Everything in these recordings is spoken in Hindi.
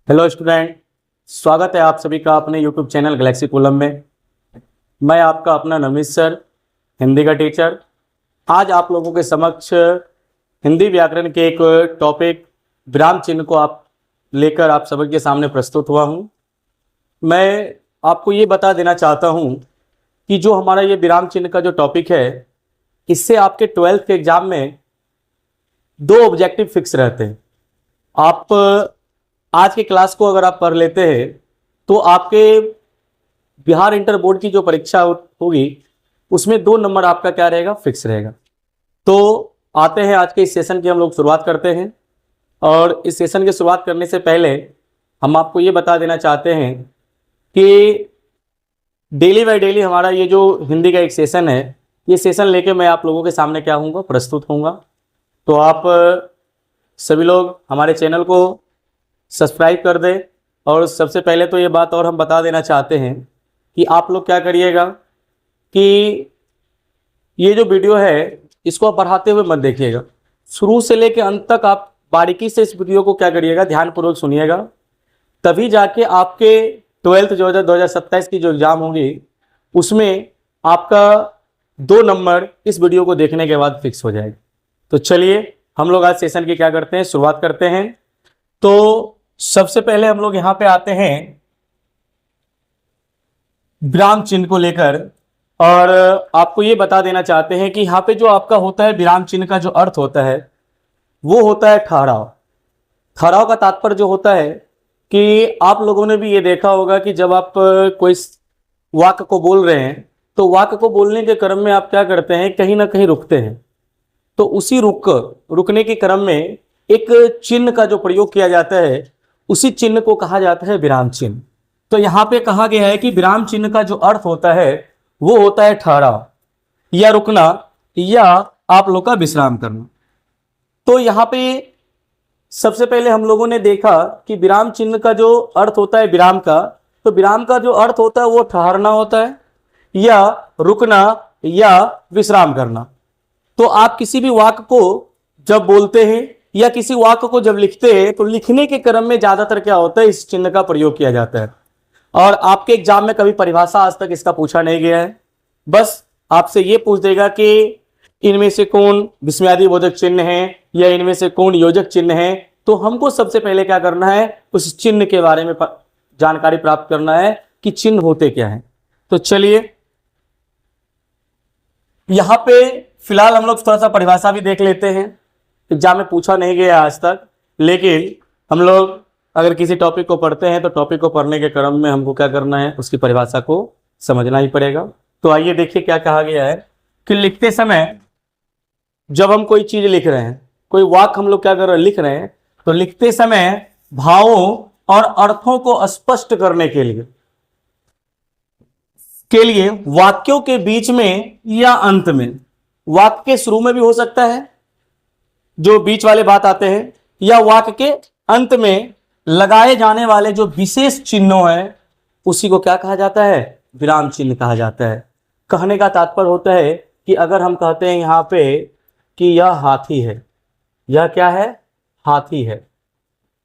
हेलो स्टूडेंट, स्वागत है आप सभी का अपने यूट्यूब चैनल गैलेक्सी कॉलम में। मैं आपका अपना नवनीत सर, हिंदी का टीचर। आज आप लोगों के समक्ष हिंदी व्याकरण के एक टॉपिक विराम चिन्ह को लेकर आप सभी के सामने प्रस्तुत हुआ हूं। मैं आपको ये बता देना चाहता हूं कि जो हमारा ये विराम चिन्ह का जो टॉपिक है, इससे आपके 12th के एग्जाम में 2 ऑब्जेक्टिव फिक्स रहते हैं। आप आज की क्लास को अगर आप पढ़ लेते हैं तो आपके बिहार इंटर बोर्ड की जो परीक्षा होगी उसमें 2 नंबर आपका क्या रहेगा, फिक्स रहेगा। तो आते हैं आज के इस सेशन की हम लोग शुरुआत करते हैं। और इस सेशन की शुरुआत करने से पहले हम आपको ये बता देना चाहते हैं कि डेली बाय डेली हमारा ये जो हिंदी का एक सेशन है, ये सेशन लेके मैं आप लोगों के सामने क्या होऊंगा, प्रस्तुत होऊंगा। तो आप सभी लोग हमारे चैनल को सब्सक्राइब कर दें। और सबसे पहले तो ये बात और हम बता देना चाहते हैं कि आप लोग क्या करिएगा कि ये जो वीडियो है इसको आप बढ़ाते हुए मत देखिएगा, शुरू से लेकर अंत तक आप बारीकी से इस वीडियो को क्या करिएगा, ध्यानपूर्वक सुनिएगा। तभी जाके आपके 12th 2027 की जो एग्ज़ाम होगी उसमें आपका 2 नंबर इस वीडियो को देखने के बाद फिक्स हो जाएगा। तो चलिए हम लोग आज सेशन की क्या करते हैं, शुरुआत करते हैं। तो सबसे पहले हम लोग यहां पे आते हैं विराम चिन्ह को लेकर, और आपको ये बता देना चाहते हैं कि यहाँ पे जो आपका होता है विराम चिन्ह का जो अर्थ होता है वो होता है ठहराव। ठहराव का तात्पर्य जो होता है कि आप लोगों ने भी ये देखा होगा कि जब आप कोई वाक्य को बोल रहे हैं तो वाक्य को बोलने के क्रम में आप क्या करते हैं, कहीं ना कहीं रुकते हैं। तो उसी रुकने के क्रम में एक चिन्ह का जो प्रयोग किया जाता है उसी चिन्ह को कहा जाता है विराम चिन्ह। तो यहां पे कहा गया है कि विराम चिन्ह का जो अर्थ होता है वो होता है ठहराव या रुकना या आप लोग का विश्राम करना। तो यहां पे सबसे पहले हम लोगों ने देखा कि विराम चिन्ह का जो अर्थ होता है विराम का, तो विराम का जो अर्थ होता है वो ठहरना होता है या रुकना या विश्राम करना। तो आप किसी भी वाक्य को जब बोलते हैं या किसी वाक्य को जब लिखते हैं तो लिखने के क्रम में ज्यादातर क्या होता है, इस चिन्ह का प्रयोग किया जाता है। और आपके एग्जाम में कभी परिभाषा आज तक इसका पूछा नहीं गया है, बस आपसे ये पूछ देगा कि इनमें से कौन विस्मयादि बोधक चिन्ह है या इनमें से कौन योजक चिन्ह है। तो हमको सबसे पहले क्या करना है, उस चिन्ह के बारे में जानकारी प्राप्त करना है कि चिन्ह होते क्या है। तो चलिए यहां पे फिलहाल हम लोग थोड़ा सा परिभाषा भी देख लेते हैं। एग्जाम में पूछा नहीं गया आज तक, लेकिन हम लोग अगर किसी टॉपिक को पढ़ते हैं तो टॉपिक को पढ़ने के क्रम में हमको क्या करना है, उसकी परिभाषा को समझना ही पड़ेगा। तो आइए देखिए क्या कहा गया है कि लिखते समय जब हम कोई चीज लिख रहे हैं, कोई वाक्य हम लोग क्या कर रहे हैं, लिख रहे हैं, तो लिखते समय भावों और अर्थों को स्पष्ट करने के लिए वाक्यों के बीच में या अंत में, वाक्य के शुरू में भी हो सकता है जो बीच वाले बात आते हैं, या वाक्य के अंत में लगाए जाने वाले जो विशेष चिन्हों हैं उसी को क्या कहा जाता है, विराम चिन्ह कहा जाता है। कहने का तात्पर्य होता है कि अगर हम कहते हैं यहां पे कि यह हाथी है, यह क्या है, हाथी है,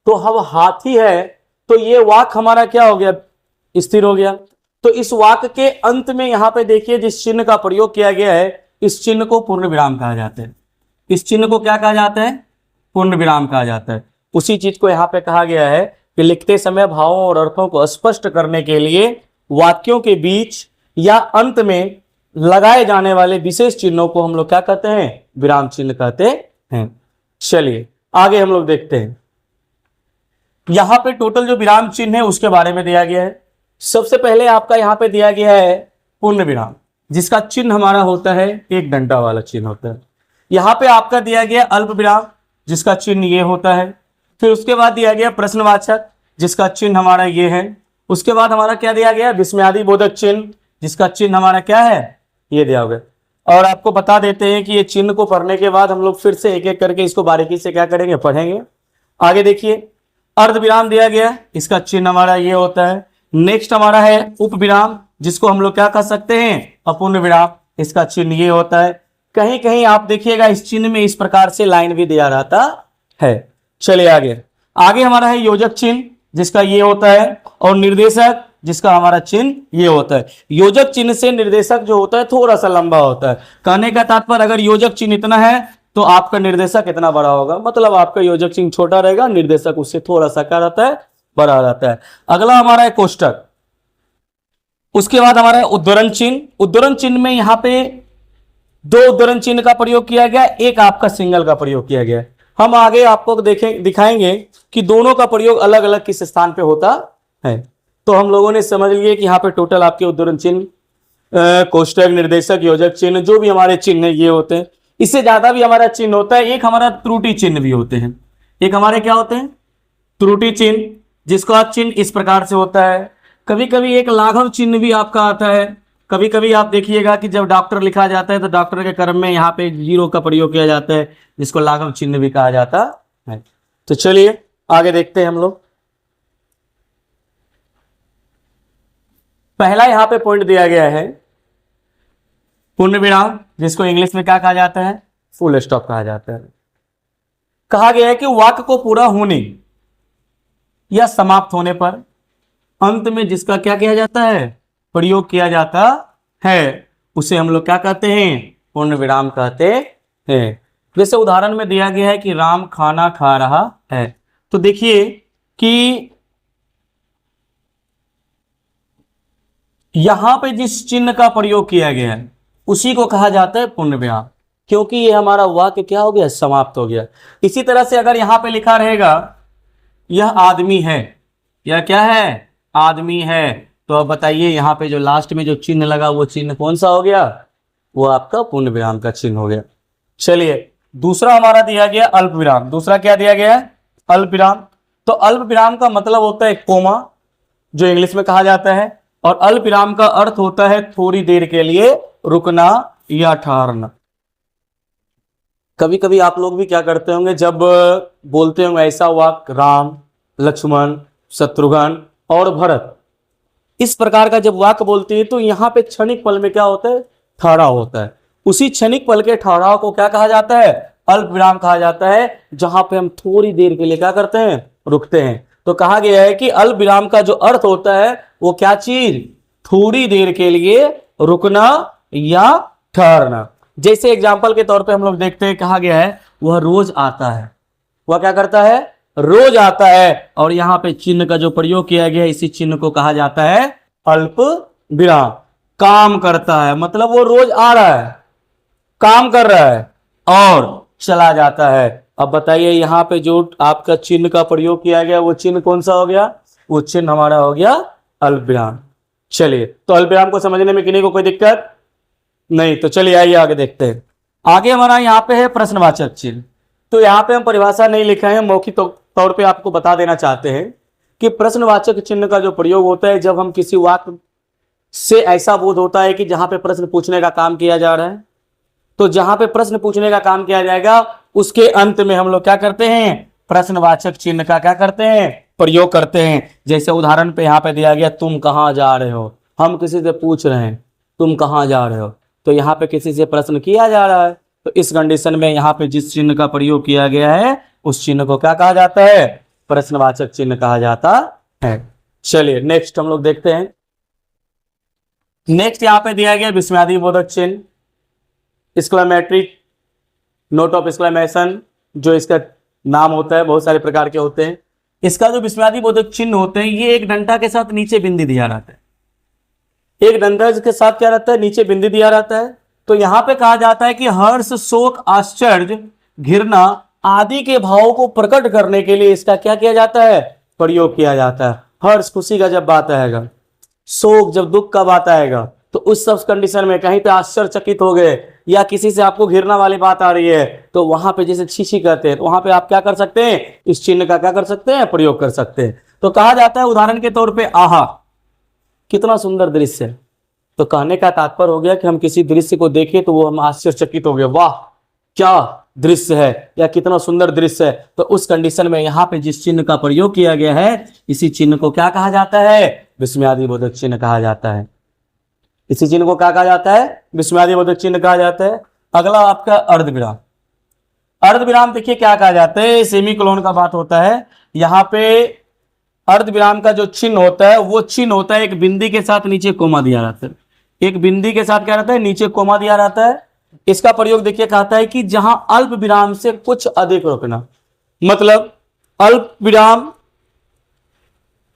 तो हम हाथी है तो ये वाक्य हमारा क्या हो गया, स्थिर हो गया। तो इस वाक्य के अंत में यहां पे देखिए जिस चिन्ह का प्रयोग किया गया है इस चिन्ह को पूर्ण विराम कहा जाता है। इस चिन्ह को क्या कहा जाता है, पूर्ण विराम कहा जाता है। उसी चीज को यहाँ पे कहा गया है कि लिखते समय भावों और अर्थों को स्पष्ट करने के लिए वाक्यों के बीच या अंत में लगाए जाने वाले विशेष चिन्हों को हम लोग क्या कहते हैं, विराम चिन्ह कहते हैं। चलिए आगे हम लोग देखते हैं। यहां पे टोटल जो विराम चिन्ह है उसके बारे में दिया गया है। सबसे पहले आपका यहाँ पे दिया गया है पूर्ण विराम, जिसका चिन्ह हमारा होता है एक डंडा वाला चिन्ह होता है। यहां पे आपका दिया गया अल्प विराम, जिसका चिन्ह ये होता है। फिर उसके बाद दिया गया प्रश्नवाचक, जिसका चिन्ह हमारा ये है। उसके बाद हमारा क्या दिया गया, विस्मयादि बोधक चिन्ह, जिसका चिन्ह हमारा क्या है, ये दिया गया। और आपको बता देते हैं कि ये चिन्ह को पढ़ने के बाद हम लोग फिर से एक एक करके इसको बारीकी से क्या करेंगे, पढ़ेंगे। आगे देखिए अर्ध विराम दिया गया, इसका चिन्ह हमारा ये होता है। नेक्स्ट हमारा है उप विराम, जिसको हम लोग क्या कह सकते हैं, अपूर्ण विराम, इसका चिन्ह ये होता है। कहीं कहीं आप देखिएगा इस चिन्ह में इस प्रकार से लाइन भी दिया रहता है। चलिए आगे हमारा है योजक चिन्ह, जिसका ये होता है, और निर्देशक जिसका हमारा चिन्ह ये होता है। योजक चिन्ह से निर्देशक जो होता है थोड़ा सा लंबा होता है। कहने का तात्पर्य, अगर योजक चिन्ह इतना है तो आपका निर्देशक इतना बड़ा होगा, मतलब आपका योजक चिन्ह छोटा रहेगा, निर्देशक उससे थोड़ा सा क्या रहता है, बड़ा रहता है। अगला हमारा है कोष्टक। उसके बाद हमारा है उद्धरण चिन्ह। उद्धरण चिन्ह में यहां पे दो उद्धरण चिन्ह का प्रयोग किया गया, एक आपका सिंगल का प्रयोग किया गया। हम आगे आपको दिखाएंगे कि दोनों का प्रयोग अलग अलग किस स्थान पे होता है। तो हम लोगों ने समझ लिए कि यहाँ पे टोटल आपके उद्धरण चिन्ह, कोष्टक, निर्देशक, योजक चिन्ह, जो भी हमारे चिन्ह ये होते हैं। इससे ज्यादा भी हमारा चिन्ह होता है। एक हमारा त्रुटि चिन्ह भी होते हैं। एक हमारे क्या होते हैं, त्रुटि चिन्ह, जिसका चिन्ह इस प्रकार से होता है। कभी कभी एक लाघव चिन्ह भी आपका आता है। कभी कभी आप देखिएगा कि जब डॉक्टर लिखा जाता है तो डॉक्टर के क्रम में यहाँ पे जीरो का प्रयोग किया जाता है, जिसको लाघव चिन्ह भी कहा जाता है। तो चलिए आगे देखते हैं हम लोग। पहला यहां पे पॉइंट दिया गया है पूर्ण विराम, जिसको इंग्लिश में क्या कहा जाता है, फुल स्टॉप कहा जाता है। कहा गया है कि वाक्य को पूरा होने या समाप्त होने पर अंत में जिसका क्या किया जाता है, प्रयोग किया जाता है, उसे हम लोग क्या कहते हैं, पूर्ण विराम कहते हैं। जैसे उदाहरण में दिया गया है कि राम खाना खा रहा है। तो देखिए कि यहां पे जिस चिन्ह का प्रयोग किया गया है उसी को कहा जाता है पूर्ण विराम, क्योंकि ये हमारा वाक्य क्या हो गया, समाप्त हो गया। इसी तरह से अगर यहां पे लिखा रहेगा यह आदमी है, यह क्या है, आदमी है, तो अब बताइए यहां पे जो लास्ट में जो चिन्ह लगा वो चिन्ह कौन सा हो गया, वो आपका पूर्ण विराम का चिन्ह हो गया। चलिए दूसरा हमारा दिया गया अल्प विराम। दूसरा क्या दिया गया है, अल्प विराम। तो अल्प विराम का मतलब होता है कोमा, जो इंग्लिश में कहा जाता है, और अल्प विराम का अर्थ होता है थोड़ी देर के लिए रुकना या ठहरना। कभी कभी आप लोग भी क्या करते होंगे, जब बोलते होंगे ऐसा वाक्य, राम, लक्ष्मण, शत्रुघ्न और भरत, इस प्रकार का जब वाक्य बोलते हैं तो यहां पे क्षणिक पल में क्या होता है, ठहराव होता है। उसी क्षणिक पल के ठहराव को क्या कहा जाता है, अल्प विराम कहा जाता है, जहां पे हम थोड़ी देर के लिए क्या करते हैं, रुकते हैं। तो कहा गया है कि अल्प विराम का जो अर्थ होता है वो क्या चीज, थोड़ी देर के लिए रुकना या ठहरना। जैसे एग्जाम्पल के तौर पे हम लोग देखते हैं, कहा गया है वह रोज आता है, वह क्या करता है, रोज आता है, और यहां पे चिन्ह का जो प्रयोग किया गया है इसी चिन्ह को कहा जाता है अल्प विराम। काम करता है मतलब वो रोज आ रहा है, काम कर रहा है और चला जाता है। अब बताइए यहां पे जो आपका चिन्ह का प्रयोग किया गया वो चिन्ह कौन सा हो गया, वो चिन्ह हमारा हो गया अल्प विराम। चलिए तो अल्प विराम को समझने में किसी को कोई दिक्कत नहीं, तो चलिए आइए आगे देखते हैं। आगे हमारा यहाँ पे है प्रश्नवाचक चिन्ह। तो यहाँ पे हम परिभाषा नहीं लिखा है, मौखिक तौर पे आपको बता देना चाहते हैं कि प्रश्नवाचक चिन्ह का जो प्रयोग होता है जब हम किसी वाक्य से ऐसा बोध होता है कि जहां पे प्रश्न पूछने का काम किया जा रहा है, तो जहां पे प्रश्न पूछने का काम किया जाएगा उसके अंत में हम लोग क्या करते हैं, प्रश्नवाचक चिन्ह का क्या करते हैं, प्रयोग करते हैं। जैसे उदाहरण पे यहाँ पे दिया गया तुम कहाँ जा रहे हो, हम किसी से पूछ रहे हैं तुम कहाँ जा रहे हो, तो यहाँ पे किसी से प्रश्न किया जा रहा है, तो इस कंडीशन में यहाँ पे जिस चिन्ह का प्रयोग किया गया है उस चिन्ह को क्या कहा जाता है, प्रश्नवाचक चिन्ह कहा जाता है। चलिए नेक्स्ट हम लोग देखते हैं। नेक्स्ट यहाँ पे दिया गया विस्मयादि बोधक चिन्ह, एक्सक्लेमेटरी नोट ऑफ एक्सक्लेमेशन, जो इसका नाम होता है, बहुत सारे प्रकार के होते हैं। इसका जो विस्मयादि बोधक चिन्ह होते हैं ये एक डंडा के साथ नीचे बिंदी दिया रहता है, एक डंडा के साथ क्या रहता है, नीचे बिंदी दिया रहता है। तो यहां पे कहा जाता है कि हर्ष, शोक, आश्चर्य, घृणा आदि के भावों को प्रकट करने के लिए इसका क्या किया जाता है, प्रयोग किया जाता है। हर्ष खुशी का जब बात आएगा, शोक जब दुख का बात आएगा, तो उस सब कंडीशन में कहीं पे आश्चर्यचकित हो गए या किसी से आपको घृणा वाली बात आ रही है, तो वहां पे जैसे छी छी करते हैं, तो वहां पे आप क्या कर सकते हैं, इस चिन्ह का क्या कर सकते हैं, प्रयोग कर सकते हैं। तो कहा जाता है उदाहरण के तौर पे आहा कितना सुंदर दृश्य है, तो कहने का तात्पर्य हो गया कि हम किसी दृश्य को देखें तो वो हम आश्चर्यचकित हो गए, वाह क्या दृश्य है या कितना सुंदर दृश्य है। तो उस कंडीशन में यहाँ पे जिस चिन्ह का प्रयोग किया गया है इसी चिन्ह को क्या कहा जाता है, विस्मयादि बोधक चिन्ह कहा जाता है। इसी चिन्ह को क्या कहा जाता है, विस्मयादि बोधक चिन्ह कहा जाता है। अगला आपका अर्धविराम। अर्धविराम देखिए क्या कहा जाता है, सेमी कोलोन का बात होता है। यहाँ पे अर्ध विराम का जो चिन्ह होता है वो चिन्ह होता है एक बिंदी के साथ नीचे कोमा दिया रहता है। एक बिंदी के साथ क्या रहता है, नीचे कोमा दिया रहता है। इसका प्रयोग देखिए कहता है कि जहां अल्प विराम से कुछ अधिक रुकना, मतलब अल्प विराम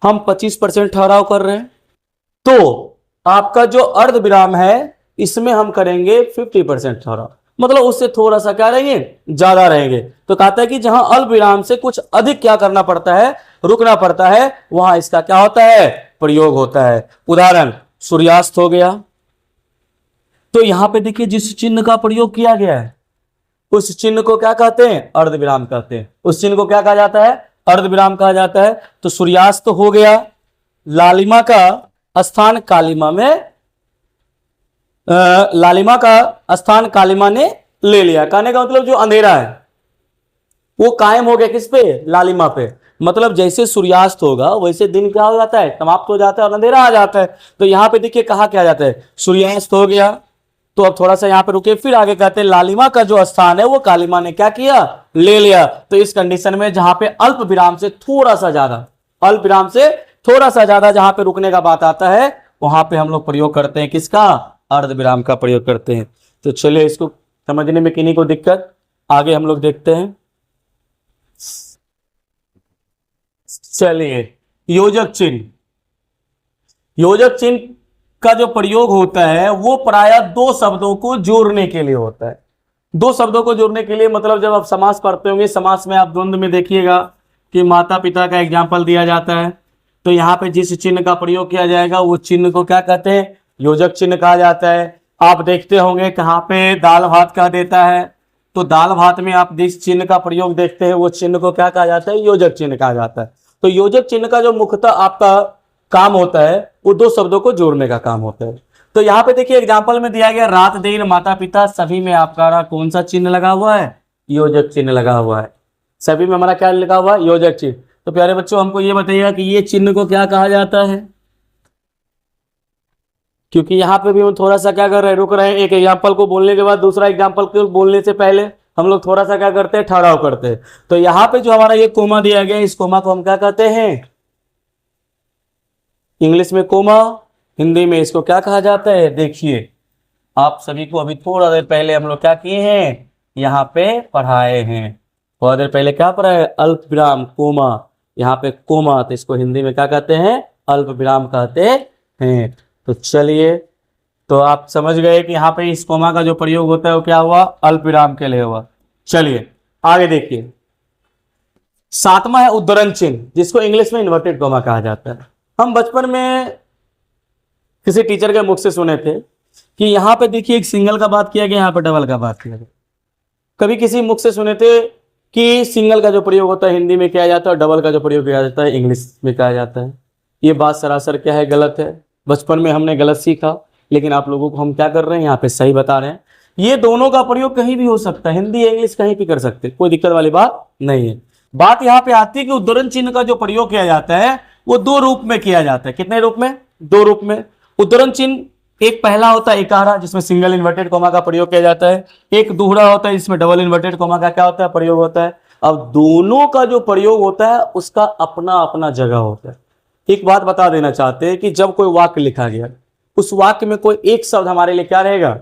हम 25% ठहराव कर रहे हैं, तो आपका जो अर्ध विराम है इसमें हम करेंगे 50% ठहराव, मतलब उससे थोड़ा सा क्या रहेंगे, ज्यादा रहेंगे। तो कहता है कि जहां अल्प विराम से कुछ अधिक क्या करना पड़ता है, रुकना पड़ता है, वहां इसका क्या होता है, प्रयोग होता है। उदाहरण सूर्यास्त हो गया, तो यहां पे देखिए जिस चिन्ह का प्रयोग किया गया है उस चिन्ह को क्या कहते हैं, अर्ध विराम कहते हैं। उस चिन्ह को क्या कहा जाता है, अर्ध विराम कहा जाता है। तो सूर्यास्त हो गया, लालिमा का स्थान कालिमा में, लालिमा का स्थान कालिमा ने ले लिया। कहने का मतलब जो अंधेरा है वो कायम हो गया किस पे, लालिमा पे। मतलब जैसे सूर्यास्त होगा वैसे दिन क्या हो जाता है, समाप्त हो जाता है और अंधेरा आ जाता है। तो यहां पे देखिए कहा क्या जाता है, सूर्यास्त हो गया। तो अब थोड़ा सा यहां पे रुके, फिर आगे कहते हैं लालिमा का जो स्थान है वो कालिमा ने क्या किया, ले लिया। तो इस कंडीशन में जहां पे अल्प विराम से थोड़ा सा ज्यादा, अल्प विराम से थोड़ा सा ज्यादा जहां पे रुकने का बात आता है वहां पे हम लोग प्रयोग करते हैं किसका, अर्ध विराम का प्रयोग करते हैं। तो चलिए इसको समझने में किन्हीं को दिक्कत, आगे हम लोग देखते हैं। चलिए योजक चिन्ह, योजक चिन्ह का जो प्रयोग होता है वो प्रायः दो शब्दों को जोड़ने के लिए होता है। दो शब्दों को जोड़ने के लिए, मतलब जब आप समास पढ़ते होंगे, समास में आप द्वंद्व में देखिएगा कि माता पिता का एग्जाम्पल दिया जाता है, तो यहाँ पे जिस चिन्ह का प्रयोग किया जाएगा वो चिन्ह को क्या कहते हैं, योजक चिन्ह कहा जाता है। आप देखते होंगे कहाँ पे दाल भात कह देता है, तो दाल भात में आप जिस चिन्ह का प्रयोग देखते हैं वो चिन्ह को क्या कहा जाता है, योजक चिन्ह कहा जाता है। तो योजक चिन्ह का जो मुख्यतः आपका काम होता है वो दो शब्दों को जोड़ने का काम होता है। तो यहाँ पे देखिए एग्जाम्पल में दिया गया रात दिन माता पिता, सभी में आपका कौन सा चिन्ह लगा हुआ है, योजक चिन्ह लगा हुआ है। सभी में हमारा क्या लगा हुआ है, योजक चिन्ह। तो प्यारे बच्चों हमको ये बताइएगा कि ये चिन्ह को क्या कहा जाता है, क्योंकि यहाँ पे भी हम थोड़ा सा क्या कर रहे हैं, रुक रहे हैं। एक एग्जाम्पल को बोलने के बाद दूसरा एग्जाम्पल को बोलने से पहले हम लोग थोड़ा सा क्या करते हैं, ठहराव करते हैं। तो यहाँ पे जो हमारा ये कोमा दिया गया, इस कोमा को हम क्या कहते हैं, इंग्लिश में कोमा, हिंदी में इसको क्या कहा जाता है। देखिए आप सभी को अभी थोड़ा देर पहले हम लोग क्या किए हैं, यहाँ पे पढ़ाए हैं। थोड़ा देर पहले क्या पढ़ा है, अल्प विराम कोमा, यहाँ पे कोमा, तो इसको हिंदी में क्या कहते हैं, अल्प विराम कहते हैं। तो चलिए, तो आप समझ गए कि यहाँ पे इस कोमा का जो प्रयोग होता है वो क्या हुआ, अल्प विराम के लिए हुआ। चलिए आगे देखिए, सातवां है उद्धरण चिन्ह, जिसको इंग्लिश में इन्वर्टेड कोमा कहा जाता है। हम बचपन में किसी टीचर के मुख से सुने थे कि यहाँ पे देखिए एक सिंगल का बात किया गया, यहाँ पे डबल का बात किया गया। कभी किसी मुख से सुने थे कि सिंगल का जो प्रयोग होता है हिंदी में किया जाता है और डबल का जो प्रयोग किया जाता है इंग्लिश में किया जाता है। ये बात सरासर क्या है, गलत है। बचपन में हमने गलत सीखा, लेकिन आप लोगों को हम क्या कर रहे हैं, यहाँ पे सही बता रहे हैं। ये दोनों का प्रयोग कहीं भी हो सकता है, हिंदी या इंग्लिश कहीं भी कर सकते, कोई दिक्कत वाली बात नहीं है। बात यहाँ पे आती है कि उद्धरण चिन्ह का जो प्रयोग किया जाता है वो दो रूप में किया जाता है। कितने रूप में, दो रूप में। उद्धरण चिन्ह एक पहला होता है इकारा, जिसमें सिंगल इन्वर्टेड कोमा का प्रयोग किया जाता है। एक दूसरा होता है जिसमें डबल इन्वर्टेड कोमा का क्या होता है, प्रयोग होता है। अब दोनों का जो प्रयोग होता है उसका अपना अपना जगह होता है। एक बात बता देना चाहते हैं कि जब कोई वाक्य लिखा गया, उस वाक्य में कोई एक शब्द हमारे लिए क्या रहेगा,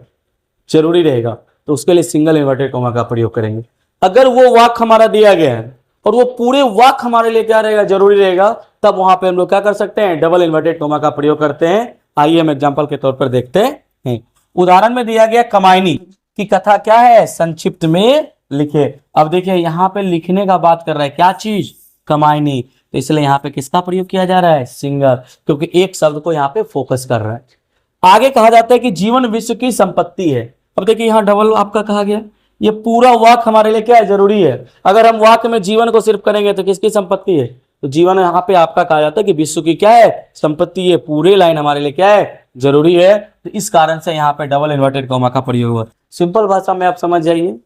जरूरी रहेगा, तो उसके लिए सिंगल इन्वर्टेड कोमा का प्रयोग करेंगे। अगर वो वाक्य हमारा दिया गया है और वो पूरे वाक्य हमारे लिए क्या रहेगा, जरूरी रहेगा, तब वहां पे हम लोग क्या कर सकते हैं, डबल इन्वर्टेड कोमा का प्रयोग करते हैं। आइए हम एग्जांपल के तौर पर देखते हैं। उदाहरण में दिया गया कमाइनी की कथा क्या है, संक्षिप्त में लिखे। अब देखिए यहाँ पे लिखने का बात कर रहा है, क्या चीज, कमाइनी। तो इसलिए यहाँ पे किसका प्रयोग किया जा रहा है, सिंगल, क्योंकि एक शब्द को यहाँ पे फोकस कर रहा है। आगे कहा जाता है कि जीवन विश्व की संपत्ति है। अब देखिए यहाँ डबल आपका कहा गया, ये पूरा वाक्य हमारे लिए क्या है, जरूरी है। अगर हम वाक्य में जीवन को सिर्फ करेंगे तो किसकी संपत्ति है, तो जीवन यहाँ पे आपका कहा जाता है कि विश्व की क्या है, संपत्ति। ये पूरे लाइन हमारे लिए क्या है, जरूरी है। तो इस कारण से यहाँ पे डबल इन्वर्टेड कोमा का प्रयोग हुआ। सिंपल भाषा में आप समझ जाइए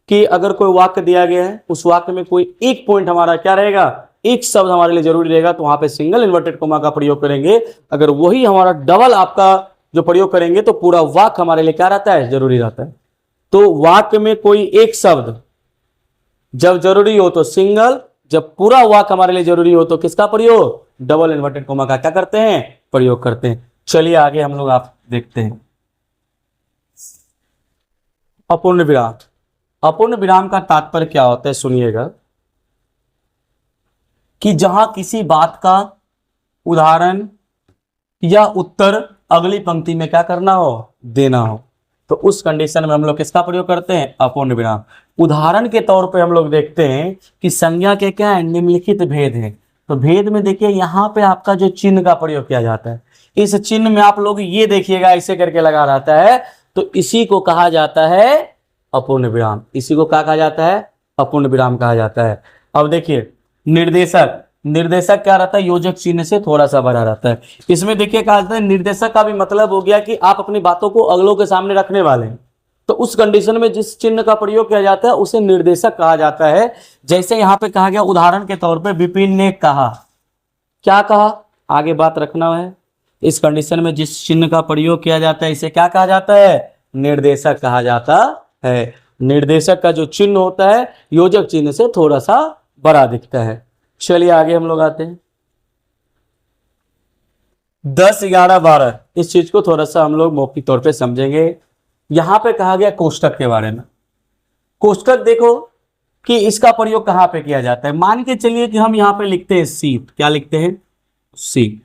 कि अगर कोई वाक्य दिया गया है, उस वाक्य में कोई एक पॉइंट हमारा क्या रहेगा, एक शब्द हमारे लिए जरूरी रहेगा, तो वहां पे सिंगल इन्वर्टेड कोमा का प्रयोग करेंगे। अगर वही हमारा डबल आपका जो प्रयोग करेंगे तो पूरा वाक्य हमारे लिए क्या रहता है, जरूरी रहता है। तो वाक्य में कोई एक शब्द जब जरूरी हो तो सिंगल, जब पूरा वाक्य हमारे लिए जरूरी हो तो किसका प्रयोग, डबल इन्वर्टेड कोमा का क्या करते हैं, प्रयोग करते हैं। चलिए आगे हम लोग आप देखते हैं अपूर्ण विराम। अपूर्ण विराम का तात्पर्य क्या होता है, सुनिएगा, कि जहां किसी बात का उदाहरण या उत्तर अगली पंक्ति में क्या करना हो, देना हो, तो उस कंडीशन में हम लोग किसका प्रयोग करते हैं, अपूर्ण विराम। उदाहरण के तौर पे हम लोग देखते हैं कि संज्ञा के क्या है, निम्नलिखित भेद है। तो भेद में देखिए यहाँ पे आपका जो चिन्ह का प्रयोग किया जाता है, इस चिन्ह में आप लोग ये देखिएगा ऐसे करके लगा रहता है, तो इसी को कहा जाता है अपूर्ण विराम। इसी को क्या कहा जाता है, अपूर्ण विराम कहा जाता है। अब देखिए निर्देशक, निर्देशक क्या रहता है, योजक चिन्ह से थोड़ा सा बड़ा रहता है। इसमें देखिए कहा जाता है निर्देशक का भी मतलब हो गया कि आप अपनी बातों को अगलों के सामने रखने वाले हैं, तो उस कंडीशन में जिस चिन्ह का प्रयोग किया जाता है उसे निर्देशक कहा जाता है। जैसे यहाँ पे कहा गया उदाहरण के तौर पे विपिन ने कहा, क्या कहा, आगे बात रखना है। इस कंडीशन में जिस चिन्ह का प्रयोग किया जाता है इसे क्या कहा जाता है, निर्देशक कहा जाता है। निर्देशक का जो चिन्ह होता है योजक चिन्ह से थोड़ा सा बड़ा दिखता है। चलिए आगे हम लोग आते हैं 10, 11, 12। इस चीज को थोड़ा सा हम लोग मौखिक तौर पे समझेंगे। यहां पे कहा गया कोष्टक के बारे में। कोष्टक देखो कि इसका प्रयोग कहां पे किया जाता है। मान के चलिए कि हम यहां पे लिखते हैं शीत, क्या लिखते हैं, शीत।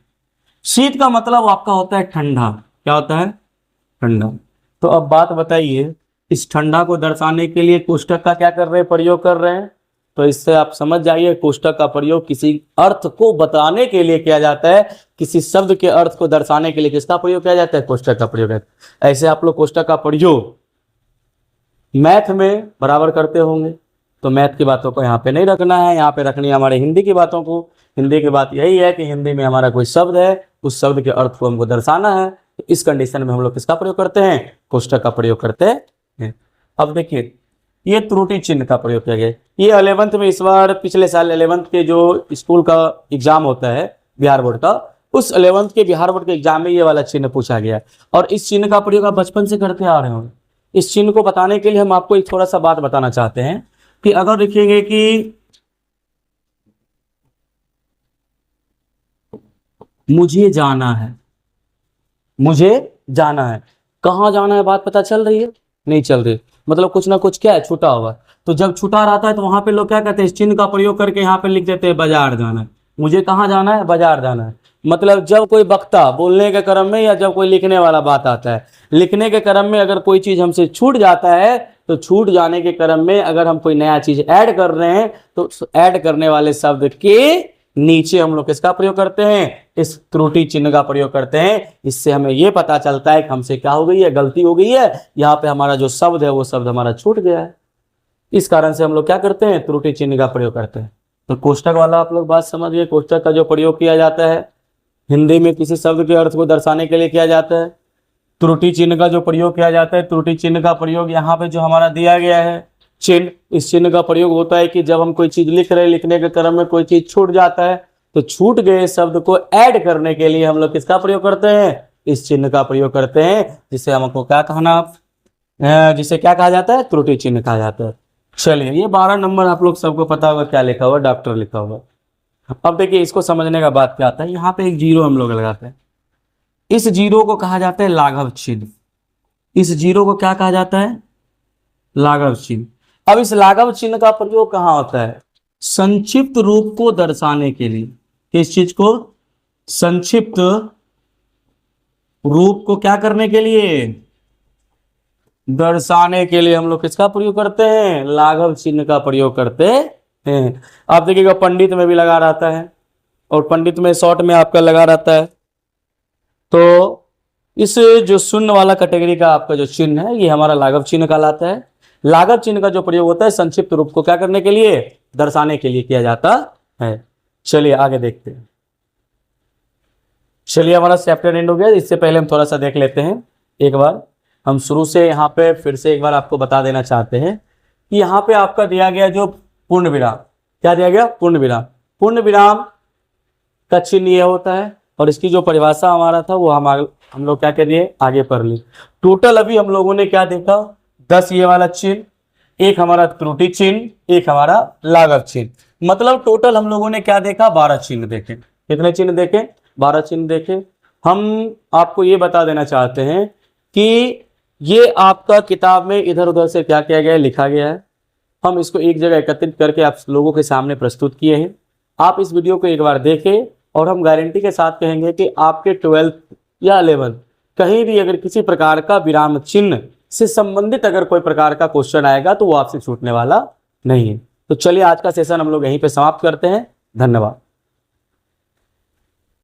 शीत का मतलब आपका होता है ठंडा, क्या होता है, ठंडा। तो अब बात बताइए, इस ठंडा को दर्शाने के लिए कोष्टक का क्या कर रहे हैं, प्रयोग कर रहे हैं। तो इससे आप समझ जाइए कोष्टक का प्रयोग किसी अर्थ को बताने के लिए किया जाता है, किसी शब्द के अर्थ को दर्शाने के लिए किसका प्रयोग किया जाता है, कोष्टक का प्रयोग है। ऐसे आप लोग कोष्टक का प्रयोग मैथ में बराबर करते होंगे, तो मैथ की बातों को यहाँ पे नहीं रखना है, यहाँ पे रखनी है हमारे हिंदी की बातों को। हिंदी की बात यही है कि हिंदी में हमारा कोई शब्द है, उस शब्द के अर्थ को हमको दर्शाना है, तो इस कंडीशन में हम लोग किसका प्रयोग करते हैं, कोष्टक का प्रयोग करते हैं। अब देखिए ये त्रुटि चिन्ह का प्रयोग किया गया। ये 11th में इस बार, पिछले साल 11th के जो स्कूल का एग्जाम होता है बिहार बोर्ड का, उस 11th के बिहार बोर्ड के एग्जाम में ये वाला चिन्ह पूछा गया। और इस चिन्ह का प्रयोग आप बचपन से करते आ रहे हो। इस चिन्ह को बताने के लिए हम आपको एक थोड़ा सा बात बताना चाहते हैं कि अगर लिखेंगे कि मुझे जाना है, मुझे जाना है, कहाँ जाना है बात पता चल रही है, नहीं चल रही, मतलब कुछ ना कुछ क्या है, छूटा हुआ। तो जब छूटा रहता है तो वहां पे लोग क्या कहते हैं, इस चिन्ह का प्रयोग करके यहाँ पे लिख देते हैं बाजार जाना है। मुझे कहाँ जाना है, बाजार जाना है। मतलब जब कोई वक्ता बोलने के क्रम में या जब कोई लिखने वाला बात आता है, लिखने के क्रम में अगर कोई चीज हमसे छूट जाता है, तो छूट जाने के क्रम में अगर हम कोई नया चीज ऐड कर रहे हैं तो ऐड करने वाले शब्द के नीचे हम लोग किसका प्रयोग करते हैं, इस त्रुटि चिन्ह का प्रयोग करते हैं। इससे हमें यह पता चलता है कि हमसे क्या हो गई है, गलती हो गई है, यहाँ पे हमारा जो शब्द है वो शब्द हमारा छूट गया है। इस कारण से हम लोग क्या करते हैं, त्रुटि चिन्ह का प्रयोग करते हैं। तो कोष्टक वाला आप लोग बात समझ गए। कोष्टक का जो प्रयोग किया जाता है हिंदी में किसी शब्द के अर्थ को दर्शाने के लिए किया जाता है। त्रुटि चिन्ह का जो प्रयोग किया जाता है, त्रुटि चिन्ह का प्रयोग यहाँ पे जो हमारा दिया गया है चिन्ह, इस चिन्ह का प्रयोग होता है कि जब हम कोई चीज लिख रहे हैं, लिखने के क्रम में कोई चीज छूट जाता है, तो छूट गए शब्द को ऐड करने के लिए हम लोग किसका प्रयोग करते हैं, इस चिन्ह का प्रयोग करते हैं, जिसे हमको क्या कहना, जिसे क्या कहा जाता है, त्रुटि चिन्ह कहा जाता है। चलिए ये 12 नंबर आप लोग सबको पता होगा क्या लिखा हुआ, डॉक्टर लिखा हुआ। अब देखिए इसको समझने का बात क्या आता है, यहाँ पे एक जीरो हम लोग लगाते हैं। इस जीरो को कहा जाता है लाघव चिन्ह। इस जीरो को क्या कहा जाता है, लाघव चिन्ह। अब इस लाघव चिन्ह का प्रयोग कहाँ होता है, संक्षिप्त रूप को दर्शाने के लिए। किस चीज को, संक्षिप्त रूप को क्या करने के लिए, दर्शाने के लिए हम लोग किसका प्रयोग करते हैं, लाघव चिन्ह का प्रयोग करते हैं। आप देखिएगा पंडित में भी लगा रहता है और पंडित में शॉर्ट में आपका लगा रहता है। तो इस जो शून्य वाला कैटेगरी का आपका जो चिन्ह है ये हमारा लाघव चिन्ह कहलाता है। लाघव चिन्ह का जो प्रयोग होता है संक्षिप्त रूप को क्या करने के लिए, दर्शाने के लिए किया जाता है। चलिए आगे देखते हैं। चलिए हमारा चैप्टर एंड हो गया। इससे पहले हम थोड़ा सा देख लेते हैं एक बार, हम शुरू से यहाँ पे फिर से एक बार आपको बता देना चाहते हैं कि यहाँ पे आपका दिया गया जो पूर्ण विराम, क्या दिया गया, पूर्ण विराम। पूर्ण विराम का चिन्ह ये होता है और इसकी जो परिभाषा हमारा था वो हम लोग क्या कर दिए, आगे पढ़ ली। टोटल अभी हम लोगों ने क्या देखा, 10 ये वाला चिन्ह, एक हमारा त्रुटि चिन्ह, एक हमारा लाघव चिन्ह। मतलब टोटल हम लोगों ने क्या देखा, 12 चिन्ह देखे। कितने चिन्ह देखे, 12 चिन्ह देखे। हम आपको ये बता देना चाहते हैं कि ये आपका किताब में इधर उधर से क्या किया गया है, लिखा गया है। हम इसको एक जगह एकत्रित करके आप लोगों के सामने प्रस्तुत किए हैं। आप इस वीडियो को एक बार देखें और हम गारंटी के साथ कहेंगे कि आपके 12th या 11th कहीं भी अगर किसी प्रकार का विराम चिन्ह से संबंधित अगर कोई प्रकार का क्वेश्चन आएगा तो वो आपसे छूटने वाला नहीं है। तो चलिए आज का सेशन हम लोग यहीं पे समाप्त करते हैं। धन्यवाद।